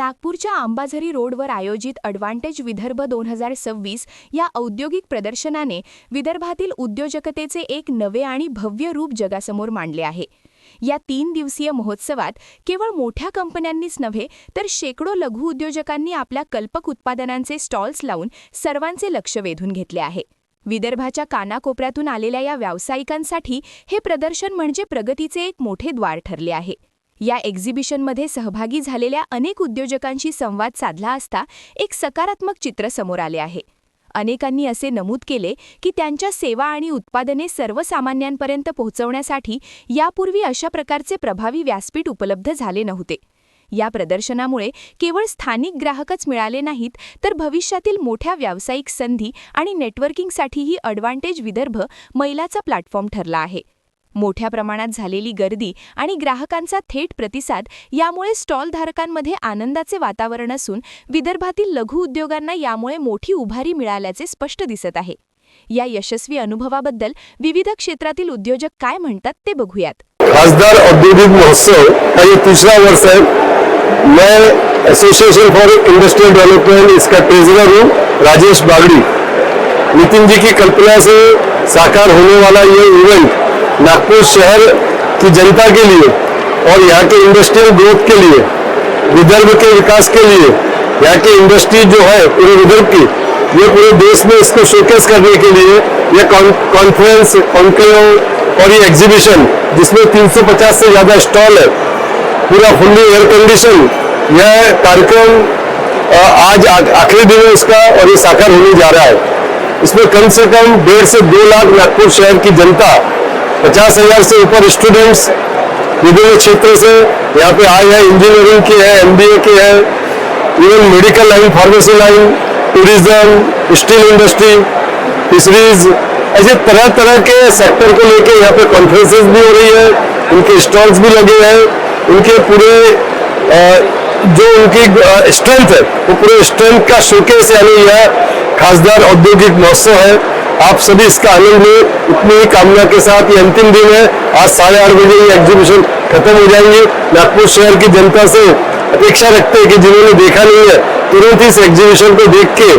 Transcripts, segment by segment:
नागपूरच्या अंबाझरी रोडवर आयोजित ॲडव्हांटेज विदर्भ 2026 या औद्योगिक प्रदर्शनाने विदर्भातील उद्योजकतेचे एक नवे आणि भव्य रूप जगासमोर मांडले आहे। या 3 दिवसीय महोत्सवात केवळ मोठ्या कंपन्यांनीच नव्हे तर शेकडो लघु उद्योजकांनी आपल्या कल्पक उत्पादनांचे स्टॉल्स लावून सर्वांचे लक्ष वेधून घेतले आहे। विदर्भाच्या कानाकोपऱ्यातून आलेल्या या व्यावसायिकांसाठी हे प्रदर्शन म्हणजे प्रगतीचे एक मोठे द्वार ठरले आहे। या एक्झिबिशनमध्ये सहभागी झालेल्या अनेक उद्योजकांशी संवाद साधला असता एक सकारात्मक चित्र समोर आले आहे। अनेकांनी असे नमूद केले की त्यांच्या सेवा आणि उत्पादने सर्वसामान्यांपर्यंत पोहोचवण्यासाठी यापूर्वी अशा प्रकारचे प्रभावी व्यासपीठ उपलब्ध झाले नव्हते। या प्रदर्शनामुळे केवळ स्थानिक ग्राहकच मिळाले नाहीत तर भविष्यातील मोठ्या व्यावसायिक संधी आणि नेटवर्किंगसाठीही ॲडव्हांटेज विदर्भ मैलाचा प्लॅटफॉर्म ठरला आहे। मोठ्या प्रमाणात झालेली गर्दी आणि ग्राहकांचा थेट प्रतिसाद यामुळे स्टॉलधारकांमध्ये आनंदाचे वातावरण असून विदर्भातील लघु उद्योगांना यामुळे मोठी उभारी मिळाल्याचे स्पष्ट दिसत आहे। या यशस्वी अनुभवाबद्दल विविध क्षेत्रातील उद्योजक काय म्हणतात ते बघूयात। खासदार औद्योगिक महोत्सव का ये तीसरा वर्ष है। मैं एसोसिएशन फॉर इंडस्ट्रियल डेवलपमेंट इसका ट्रेजरर हूँ, राजेश बागड़ी। नितिन जी की कल्पना से साकार होने वाला ये इवेंट नागपुर शहर की जनता के लिए और यहाँ के इंडस्ट्रियल ग्रोथ के लिए, विदर्भ के विकास के लिए, यहाँ की इंडस्ट्री जो है पूरे विदर्भ की, ये पूरे देश में इसको शोकेस करने के लिए ये कॉन्फ्रेंस, कॉन्क्लेव और ये एग्जीबिशन जिसमें 350 से ज़्यादा स्टॉल है, पूरा फुल्ली एयर कंडीशन, यह कार्यक्रम आज आखिरी दिन है इसका और ये साकार होने जा रहा है। इसमें कम से कम 1.5 से 2 लाख नागपुर शहर की जनता, 50,000 से ऊपर स्टूडेंट्स विभिन्न क्षेत्र से यहाँ पे आए हैं। इंजीनियरिंग के हैं, MBA के हैं, even medical line, pharmacy line, tourism, steel industry, fisheries, ऐसे तरह तरह के सेक्टर को लेके यहाँ पे कॉन्फ्रेंसेस भी हो रही है, उनके स्टॉल्स भी लगे हैं। उनके पूरे जो उनकी स्ट्रेंथ है वो पूरे स्ट्रेंथ का शोकेस यानी यह खासदार औद्योगिक महोत्सव है। आप सभी इसका आनंद लें, उतनी ही कामना के साथ। ये अंतिम दिन है, आज 8:30 बजे ये एग्जीबिशन खत्म हो जाएंगे। नागपुर शहर की जनता से अपेक्षा रखते हैं कि जिन्होंने देखा नहीं है तुरंत इस एग्जीबिशन को देख के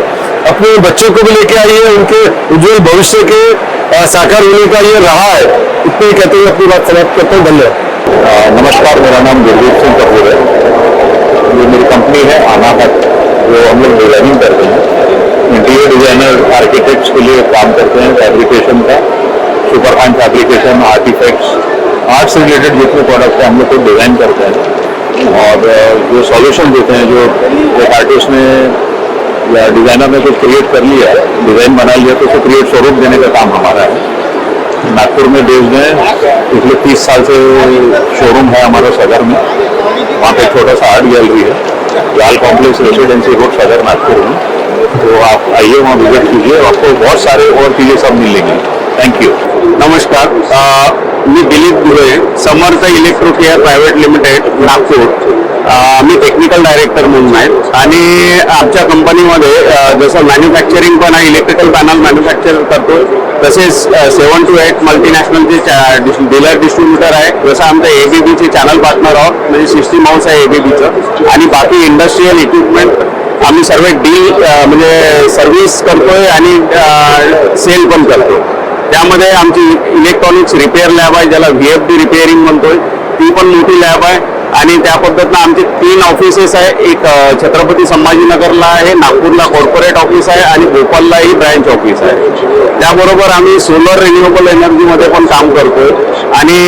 अपने बच्चों को भी लेके आइए, उनके उज्जवल भविष्य के साकार होने का ये रहा है। इतने ही कहते हुए अपनी बात समाप्त करता हूँ। धन्यवाद। नमस्कार, मेरा नाम गुरदीप सिंह कपूर है। ये मेरी कंपनी है अनाहत, जो हम लोग डिजाइनिंग करते हैं। इंटीरियर डिजाइनर आर्किटेक्ट्स के लिए काम करते हैं, फैब्रिकेशन का, super fine fabrication, artefacts, art से रिलेटेड जितने प्रोडक्ट हैं हम लोग को डिज़ाइन करते हैं और जो सॉल्यूशन देते हैं, जो एक आर्टिस्ट ने या डिज़ाइनर ने कुछ क्रिएट कर लिया, डिज़ाइन बना लिया, तो उसको क्रिएट स्वरूप देने का काम हमारा है। नागपुर में बेस्ड है, पिछले 30 साल से शोरूम है हमारा सदर में। वहाँ पे छोटा सा आर्ट गैलरी है, लाल कॉम्प्लेक्स, रेसिडेंसी रोड, सदर नागपुर में। तो आप आइए, वहाँ विजिट कीजिए, आपको बहुत सारे और चीज़ें सब मिलेंगी। Thank you. नमस्कार, मी Dilip Dubey, Samarth electro care private limited Nagpur. मी टेक्निकल डायरेक्टर म्हणून आहे आणि आमच्या कंपनीमध्ये जसं मॅन्युफॅक्चरिंग पण आहे, इलेक्ट्रिकल पॅनल मॅन्युफॅक्चर करतो, तसेच 7 to 8 मल्टीनॅशनलचे डीलर डिस्ट्रीब्युटर आहे। जसं आमच्या ABBचे चॅनल पार्टनर आहोत, म्हणजे सिस्टीम हाऊस आहे ABBचं, आणि बाकी इंडस्ट्रियल इक्विपमेंट आम्ही सर्व डील म्हणजे सर्व्हिस करतोय आणि सेल पण करतो। त्यामध्ये आमची इलेक्ट्रॉनिक्स रिपेअर लॅब आहे, ज्याला VFD रिपेअरिंग म्हणतोय, ती पण मोठी लॅब आहे। आणि त्या पद्धतीनं आमचे 3 ऑफिसेस आहे, एक छत्रपती संभाजीनगरला आहे, नागपूरला कॉर्पोरेट ऑफिस आहे आणि भोपाळलाही ब्रँच ऑफिस आहे। त्याबरोबर आम्ही सोलर रिन्युएबल एनर्जीमध्ये पण काम करतोय आणि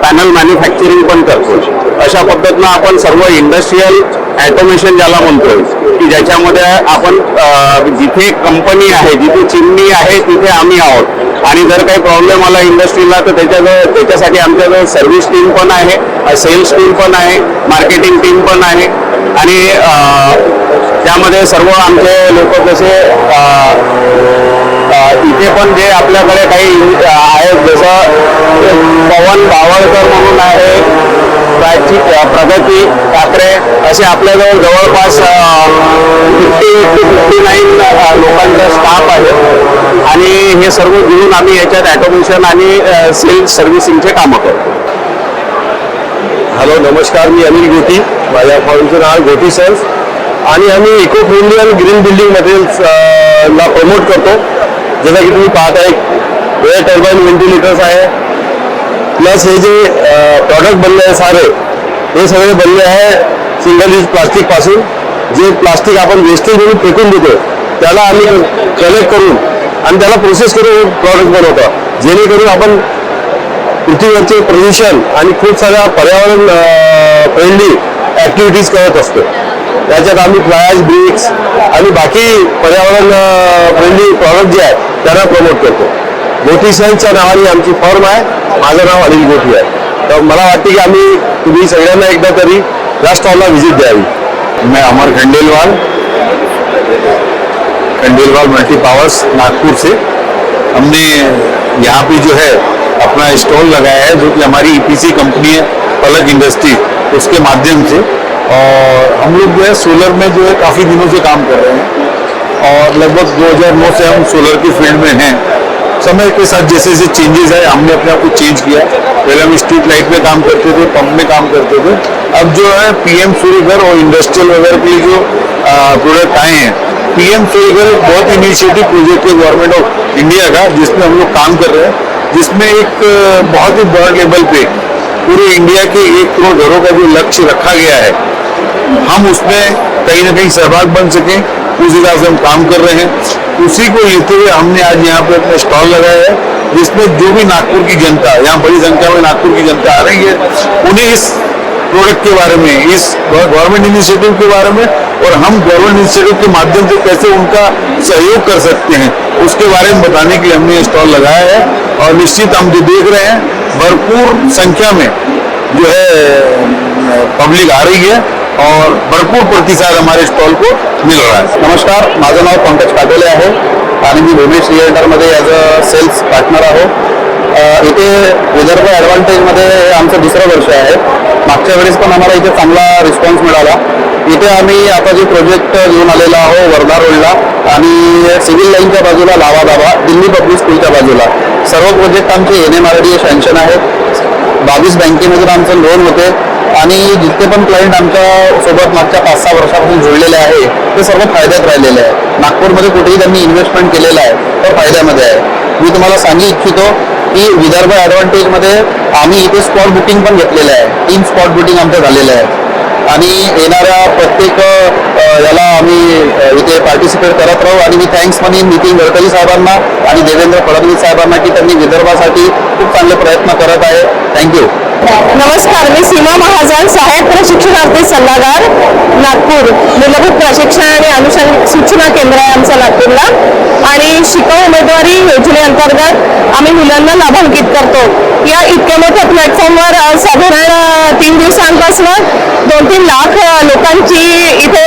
पॅनल मॅन्युफॅक्चरिंग पण करतोय। अशा पद्धतीनं आपण सर्व इंडस्ट्रियल ॲटोमेशन ज्याला म्हणतोय, की ज्याच्यामध्ये आपण जिथे कंपनी आहे, जिथे चिमणी आहे, तिथे आम्ही आहोत। आणि जर काही प्रॉब्लेम आला इंडस्ट्रीला तर त्याच्यासाठी आमच्याजवळ सर्व्हिस टीम पण आहे, सेल्स टीम पण आहे, मार्केटिंग टीम पण आहे आणि त्यामध्ये सर्व आमचे लोक जसे इथे पण जे आपल्याकडे काही आहेत, जसं पवन बावळकर म्हणून आहे, प्रगती ठाकरे, असे आपल्याजवळ जवळपास 50 to 59 लोकांचा स्टाफ आहे आणि हे सर्व घेऊन आम्ही याच्यात ॲटोमेशन आणि सेल्स सर्व्हिसिंगचे कामं करतो। हॅलो नमस्कार, मी अनिल गोटी. माझ्या फॉर्मचं नाव गोटी सन्स आणि आम्ही इको फ्रेंडली आणि ग्रीन बिल्डिंग मटेरियल्स ला प्रमोट करतो. जसं की तुम्ही पाहत आहे एअर टर्बाईन व्हेंटिलेटर्स आहे, प्लस हे जे प्रॉडक्ट बनले आहे सारे हे सगळे बनले आहे सिंगल यूज प्लास्टिक पासून. जे प्लास्टिक आपण वेस्टेज म्हणून फेकून देतो त्याला आम्ही कलेक्ट करून आणि त्याला प्रोसेस करून प्रॉडक्ट बनवतो, जेणेकरून आपण पृथ्वीवरचे प्रदूषण आणि खूप साऱ्या पर्यावरण फ्रेंडली ॲक्टिव्हिटीज करत असतो. त्याच्यात आम्ही फ्लाय ॲश ब्रिक्स आणि बाकी पर्यावरण फ्रेंडली प्रॉडक्ट जे आहेत त्यांना प्रमोट करतो. गोटी सन्सच्या नावाने आमची फर्म आहे. माझं नाव अनिल गोटी आहे. तर मला वाटते की तुम्ही सगळ्यांना एकदा तरी या स्टॉलला व्हिजिट द्यावी. मैं अमर खंडेलवाल मल्टी पावर्स नागपुर से. हमने यहाँ पे जो है अपना स्टॉल लगाया है, जो कि हमारी ईपीसी कंपनी है पलक इंडस्ट्री, उसके माध्यम से. और हम लोग जो है सोलर में जो है काफ़ी दिनों से काम कर रहे हैं और लगभग 2009 से हम सोलर की फील्ड में हैं. समय के साथ जैसे जैसे चेंजेस आए हमने अपने आप को चेंज किया. पहले हम स्ट्रीट लाइट में काम करते थे, पंप में काम करते थे. अब जो है पीएम सूर्यघर और इंडस्ट्रियल वगैरह के लिए जो प्रोडक्ट आए हैं, पीएम सूर्यघर एक बहुत इनिशिएटिव प्रोजेक्ट है गवर्नमेंट ऑफ इंडिया का, जिसमें हम लोग काम कर रहे हैं. जिसमें एक बहुत ही बड़ा लेवल पे पूरे इंडिया के 1 करोड़ घरों का जो लक्ष्य रखा गया है, हम उसमें कहीं ना कहीं सहभाग बन सकें, उस हिसाब से हम काम कर रहे हैं. उसी को लेते हुए हमने आज यहाँ पे अपना स्टॉल लगाया है, जिसमें जो भी नागपुर की जनता, यहाँ बड़ी संख्या में नागपुर की जनता आ रही है, उन्हें इस प्रोडक्ट के बारे में, इस गवर्नमेंट इनिशिएटिव के बारे में और हम गवर्नमेंट इनिशिएटिव के माध्यम से कैसे उनका सहयोग कर सकते हैं उसके बारे में बताने के लिए हमने ये स्टॉल लगाया है. और निश्चित हम जो देख रहे हैं भरपूर संख्या में जो है पब्लिक आ रही है और भरपूर प्रतिसाद हमारे स्टॉल को मिल रहा है. नमस्कार, माझं नाव पंकज काटोले आहे आणि मी भूमिश रिअल्टरमध्ये ॲज अ सेल्स पार्टनर आहोत. इथे विदर्भ ॲडव्हान्टेजमध्ये आमचं 2रं वर्ष आहे. मागच्या वेळेस पण आम्हाला इथे चांगला रिस्पॉन्स मिळाला. इथे आम्ही आता जे प्रोजेक्ट घेऊन आलेलो आहोत वर्धा रोडला आणि सिव्हिल लाईनच्या बाजूला लावा दाबा, दिल्ली पब्लिक स्कूलच्या बाजूला सर्व प्रोजेक्ट आमचे NMRDA सँक्शन आहेत. 22 बँकेमधून आमचं लोन होते आणि जितके पण क्लायंट आमच्या सोबत मागच्या 5-6 वर्षापासून जुळलेले आहे ते सर्व फायद्यात राहिलेले आहे. नागपूरमध्ये कुठेही त्यांनी इन्व्हेस्टमेंट केलेलं आहे तर फायद्यामध्ये आहे. मी तुम्हाला सांगू इच्छितो की विदर्भ ॲडव्हान्टेजमध्ये आम्ही इथे स्पॉट बुकिंग पण घेतलेलं आहे. 3 स्पॉट बुकिंग आमचं झालेलं आहे आणि येणाऱ्या प्रत्येक याला आम्ही इथे पार्टिसिपेट करत राहू. आणि मी थँक्स म्हणेन नितीन गडकरी साहेबांना आणि देवेंद्र फडणवीस साहेबांना की त्यांनी विदर्भासाठी खूप चांगले प्रयत्न करत आहे. थँक्यू. नमस्कार, मी सीमा महाजन, सहाय्यक प्रशिक्षणार्थी सल्लागार, नागपूर. मूलभूत प्रशिक्षण आणि अनुषंगिक सूचना केंद्र आहे आमचं नागपूरला आणि शिकाऊ उमेदवारी योजनेअंतर्गत आम्ही मुलांना लाभान्वित करतो. या इतक्या मोठ्या प्लॅटफॉर्मवर साधारण 3 दिवसांपासून 2-3 लाख लोकांची इथे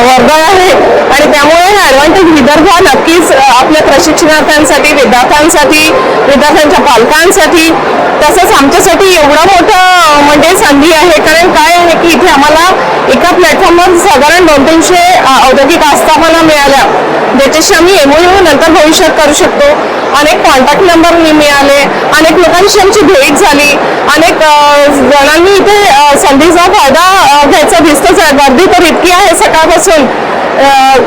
वर्दळ आहे आणि त्यामुळे हा ॲडव्हान्टेज विदर्भ नक्कीच आपल्या प्रशिक्षणार्थ्यांसाठी, विद्यार्थ्यांसाठी, विद्यार्थ्यांच्या पालकांसाठी तसंच आमच्यासाठी एवढं मोठं म्हणजे संधी आहे. कारण काय आहे की इथे आम्हाला एका प्लॅटफॉर्मवर साधारण 200-300 औद्योगिक आस्थापना मिळाल्या, ज्याच्याशी आम्ही MOU नंतर भविष्यात करू शकतो. अनेक कॉन्टॅक्ट नंबर मिळाले, अनेक लोकांशी आमची भेट झाली, अनेक जणांनी इथे संधीचा फायदा घ्यायचा दिसतोच आहे. गर्दी तर इतकी आहे सकाळपासून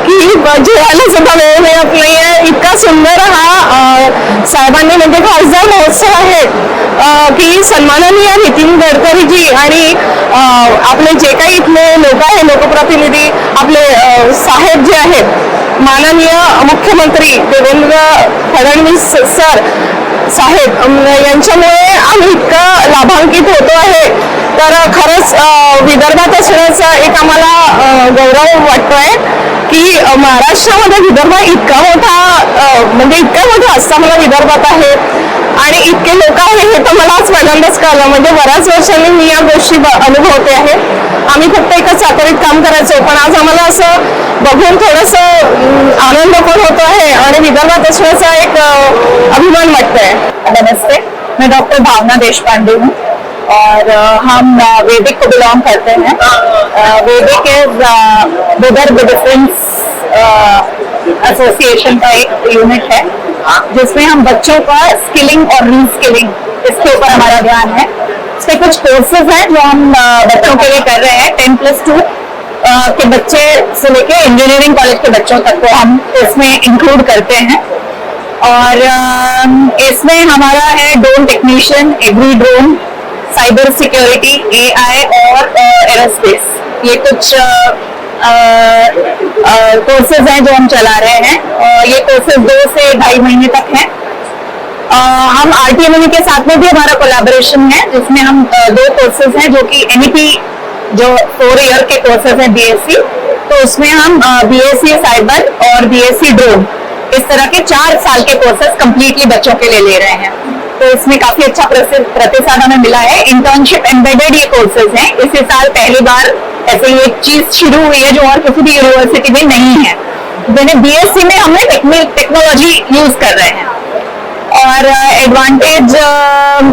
की जेवायला सुद्धा वेळ मिळत नाही आहे. इतका सुंदर हा साहेबांनी म्हणजे खासदार महोत्सव आहे की सन्माननीय नितीन गडकरीजी आणि आपले जे काही इथले लोक आहे, लोकप्रतिनिधी आपले साहेब जे आहेत, माननीय मुख्यमंत्री देवेंद्र फडणवीस सर साहेब यांच्यामुळे आम्ही इतकं लाभान्वित होतो आहे. तर खरंच विदर्भात असण्याचा एक आम्हाला गौरव वाटतोय की महाराष्ट्रामध्ये विदर्भ इतका मोठा आस्थापना विदर्भात आहे आणि इतके लोक आहे हे तर मला आज पहिल्यांदाच कळलं. म्हणजे बऱ्याच वर्षांनी मी या गोष्टी अनुभवते आहे. आम्ही फक्त एका चाकरीत काम करायचो, पण आज आम्हाला असं बघून थोडंसं आनंद पण होतो आहे आणि विदर्भात असण्याचा एक अभिमान वाटतोय. नमस्ते, मैं डॉक्टर भावना देशपांडे हूँ और हम वैदिक को बिलोंग करते हैं. वैदिक इज विदर्भ डिफेंस एसोसिएशन का एक यूनिट है जिसमें हम बच्चों का स्किलिंग और रीस्किलिंग इसके ऊपर हमारा ध्यान है. पे कुछ कोर्सेज हैं जो हम बच्चों के लिए कर रहे हैं। 10+2 के बच्चे से लेके इंजीनियरिंग कॉलेज के बच्चों तक को हम इसमें इंक्लूड करते हैं। और इसमें हमारा है drone technician, agri drone, cyber security, AI और एरोस्पेस। ये कुछ कोर्सेज हैं जो हम चला रहे हैं। ये कोर्सेज 2 से 2.5 महीने तक हैं। हम RTMNE के साथ में भी हमारा कोलैबोरेशन है, जिसमें हम 2 कोर्सेज हैं जो कि NEP जो 4 ईयर के कोर्सेज हैं BSc, तो उसमें हम BSc साइबर और BSc ड्रोन, इस तरह के 4 साल के कोर्सेज कंप्लीटली बच्चों के लिए ले रहे हैं। तो इसमें काफी अच्छा प्रतिसाद हमें मिला है। इंटर्नशिप एम्बेडेड ये कोर्सेज हैं। इसी साल पहली बार ऐसे ये चीज शुरू हुई है जो और किसी भी यूनिवर्सिटी में नहीं है। मैंने BSc में हमने टेक्नोलॉजी यूज कर रहे हैं। और एडवांटेज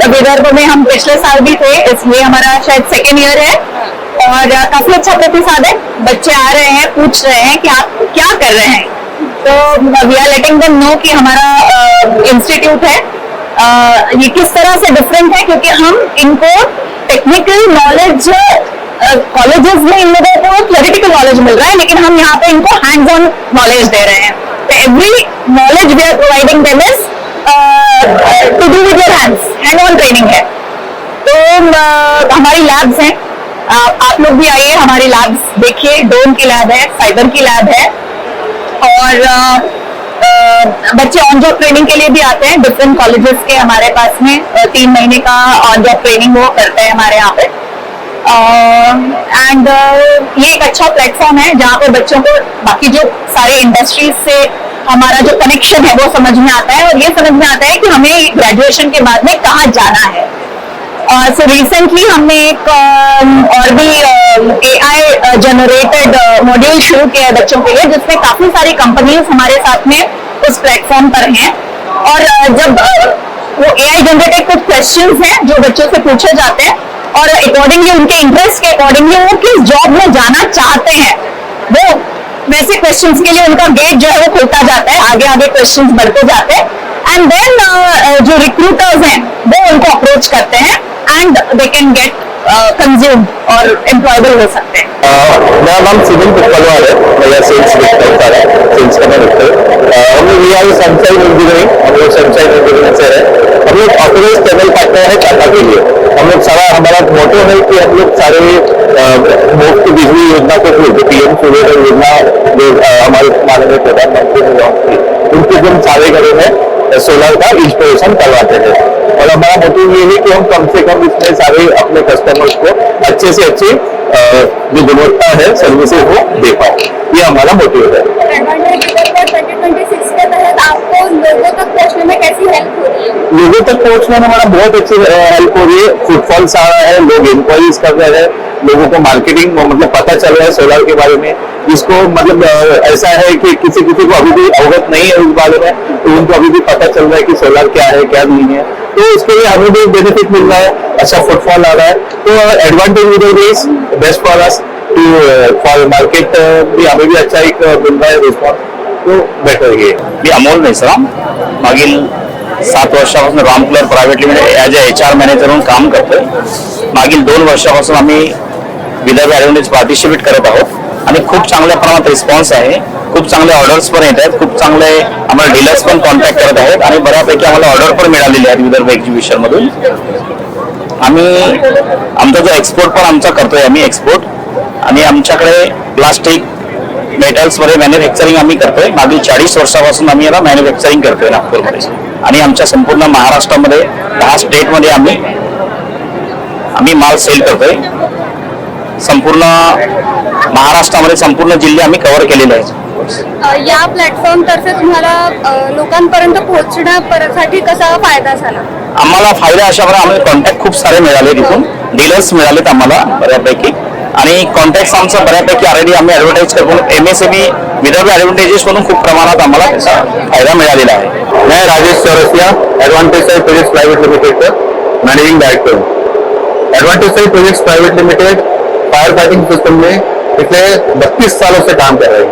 विदर्भ में हम पिछले साल भी थे, इसलिए हमारा शायद 2nd ईयर है और काफी अच्छा प्रतिसाद है। बच्चे आ रहे हैं, पूछ रहे हैं कि आप क्या कर रहे हैं, तो we are letting them know कि हमारा इंस्टीट्यूट है ये किस तरह से डिफरेंट है, क्योंकि हम इनको टेक्निकल नॉलेज कॉलेजेस में इन लोगों को थ्योरेटिकल नॉलेज मिल रहा है, लेकिन हम यहाँ पे इनको हैंड्स ऑन नॉलेज दे रहे हैं। तो every knowledge we are providing them is to do with your hand on training है। तो हमारी लैब्स हैं, आप लोग भी आइए, हमारी लैब्स देखिए। ड्रोन की लैब है, साइबर की लैब है, और बच्चे ऑन जॉब ट्रेनिंग के लिए भी आते हैं डिफरेंट कॉलेजेस के हमारे पास में। 3 महीने का ऑन जॉब ट्रेनिंग वो करते हैं हमारे यहाँ पे। एंड ये एक अच्छा प्लेटफॉर्म है जहाँ पे बच्चों को बाकी जो सारे इंडस्ट्रीज से हमारा जो कनेक्शन है वो समझ में आता है, और ये समझ में आता है कि हमें ग्रेजुएशन के बाद में कहाँ जाना है। सो रिसेंटली हमने एक और भी AI जनरेटेड मॉड्यूल शुरू किया है बच्चों के लिए, जिसमें काफी सारी कंपनीज हमारे साथ में उस प्लेटफॉर्म पर हैं। और जब वो AI जनरेटेड कुछ क्वेश्चंस हैं जो बच्चों से पूछे जाते हैं, और अकॉर्डिंगली उनके इंटरेस्ट के अकॉर्डिंगली वो किस जॉब में जाना चाहते हैं, वो वैसे क्वेश्चंस के लिए उनका गेट जो है वो खुलता जाता है, आगे आगे क्वेश्चंस बढ़ते जाते हैं। एंड देन जो रिक्रूटर्स हैं वो उनको अप्रोच करते हैं and they can get consume और एम्प्लॉयबल हो सकते हैं। मेरा नाम सिविल पुष्पलवार है, मेरा सेल्स डिरेक्टर है, सेल्स का डायरेक्टर। हम लोग वी आर सनशाइन इंजीनियरिंग, हम लोग सनशाइन इंजीनियरिंग से है। हम लोग ऑथराइज पैनल पार्टनर है टाटा के लिए। हम लोग सारा हमारा मोटो है कि हम लोग सारे मुफ्त बिजली योजना को PM सूर्य योजना जो हमारे माननीय प्रधानमंत्री ने लॉन्च की, उनके जो हम सारे घरों में सोलर का इंस्टॉलेशन करवाते हैं। और हमारा मोटिव ये है कि हम कम से कम इसमें सारे अपने कस्टमर्स को अच्छे से अच्छी जो गुणवत्ता है सर्विसेज वो दे पाओ, ये हमारा मोटिव है। 2026 के तहत आपको लोगों तक पहुंचने में कैसी हेल्प हो रही है? लोगों तक पहुंचने में हमारा बहुत अच्छी हेल्प हो रही है। फुटफॉल्स आ रहा है, लोग इंक्वायरीज कर रहे हैं, लोगों को मार्केटिंग मतलब पता चल रहा है सोलर के बारे में, जिसको मतलब ऐसा है कि किसी को अभी भी अवगत नहीं है उस बारे में, तो उनको अभी भी पता चल रहा है कि सोलर क्या है क्या नहीं है, तो उसके लिए हमें भी बेनिफिट मिल रहा है, अच्छा फुटफॉल आ रहा है। तो advantage with is best for us to for market भी हमें भी अच्छा एक मिल रहा है रिस्पॉन्स, तो बेटर ये। मी अमोल मेसराम, मागील 7 वर्षापासून रामकुलर private limited as a HR manager म्हणून काम करतोय। मागील 2 वर्षापासून आम्ही विदर्भ ॲडव्हान्टेज पार्टिसिपेट करत आहोत आणि खूप चांगल्या प्रमाणात रिस्पॉन्स आहे। खूप चांगले ऑर्डर्स पण येत आहेत, खूप चांगले आम्हाला डीलर्स पण कॉन्टॅक्ट करत आहेत आणि बऱ्यापैकी आम्हाला ऑर्डर पण मिळालेली आहेत विदर्भ एक्झिबिशन मधून। आम्ही आमचा जो एक्सपोर्ट पण आमचा करतोय आम्ही एक्सपोर्ट, आणि आमच्याकडे प्लास्टिक मेटल्स मध्ये मॅन्युफॅक्चरिंग आम्ही करतोय। मागील 40 वर्षापासून आम्ही याला मॅन्युफॅक्चरिंग करतोय नागपूरमध्ये, आणि आमच्या संपूर्ण महाराष्ट्रामध्ये 10 स्टेटमध्ये आम्ही माल सेल करतोय। संपूर्ण महाराष्ट्रामध्ये संपूर्ण जिल्हे आम्ही कव्हर केलेले आहेत। या प्लॅटफॉर्म तर्फे तुम्हाला लोकांपर्यंत पोहोचण्यासाठी कसा फायदा झाला? आम्हाला फायदा अशा प्रकारे आम्हाला कॉन्टॅक्ट खूप सारे मिळाले, तिथून डीलर्स मिळालेत आम्हाला बऱ्यापैकी, आणि कॉन्टॅक्ट आमचं बऱ्यापैकी ऑलरेडी आम्ही ॲडव्हर्टाईज करून MSME विदर्भ ॲडव्हान्टेजेस म्हणून खूप प्रमाणात आम्हाला त्याचा फायदा मिळालेला आहे। मैं Rajesh Chaurasia, advantage side projects private limited का managing director. Advantage side projects private limited fire fighting system में पिछले 32 सालों से काम कर रही है।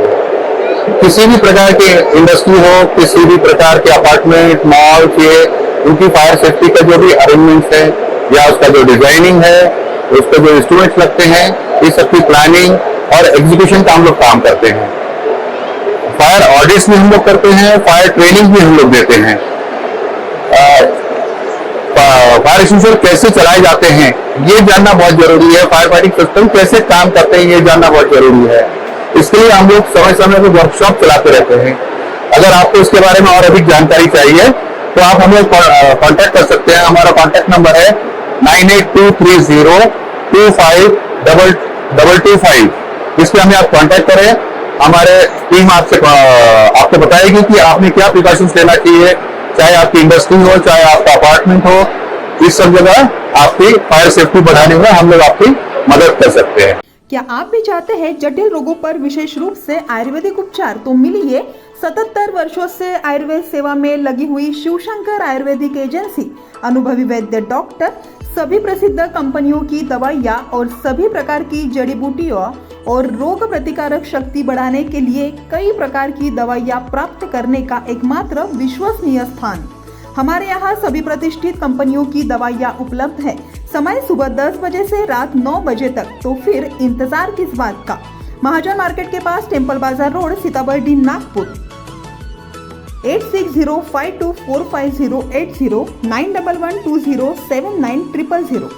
किसी भी प्रकार की इंडस्ट्री हो, किसी भी प्रकार के अपार्टमेंट, मॉल, ये उनकी फायर सेफ्टी का जो भी अरेंजमेंट्स है या उसका जो डिजाइनिंग है, उसका जो इंस्ट्रूमेंट्स लगते हैं, इस सब की प्लानिंग और एग्जीक्यूशन का हम लोग काम करते हैं। फायर ऑडिट्स भी हम लोग करते हैं, फायर ट्रेनिंग भी हम लोग देते हैं। फायर एक्सटिंग्विशर कैसे चलाए जाते हैं ये जानना बहुत जरूरी है। फायर फाइटिंग सिस्टम कैसे काम करते हैं ये जानना बहुत जरूरी है। इसके लिए हम लोग समय समय पर वर्कशॉप चलाते रहते हैं। अगर आपको इसके बारे में और अधिक जानकारी चाहिए तो आप हमें कांटेक्ट कर सकते हैं। हमारा कांटेक्ट नंबर है 9823025225। इस पे हमें आप कांटेक्ट करें। हमारे टीम आपको बताएगी कि आपने क्या प्रिकॉशंस लेना चाहिए, चाहे आपकी इंडस्ट्री हो, चाहे आपका अपार्टमेंट हो। इस सब जगह आपकी फायर सेफ्टी बढ़ाने में हम लोग आपकी मदद कर सकते हैं। क्या आप भी चाहते हैं जटिल रोगों पर विशेष रूप से आयुर्वेदिक उपचार? तो मिलिए 77 वर्षों से आयुर्वेद सेवा में लगी हुई शिवशंकर आयुर्वेदिक एजेंसी। अनुभवी वैद्य डॉक्टर, सभी प्रसिद्ध कंपनियों की दवाइयाँ और सभी प्रकार की जड़ी बूटियों और रोग प्रतिकारक शक्ति बढ़ाने के लिए कई प्रकार की दवाइयाँ प्राप्त करने का एकमात्र विश्वसनीय स्थान। हमारे यहाँ सभी प्रतिष्ठित कंपनियों की दवाइयाँ उपलब्ध है। समय सुबह 10 बजे से रात 9 बजे तक। तो फिर इंतजार किस बात का? महाजन मार्केट के पास, टेम्पल बाजार रोड, सीताबर्डी, नागपुर। 8605245080 9112079000।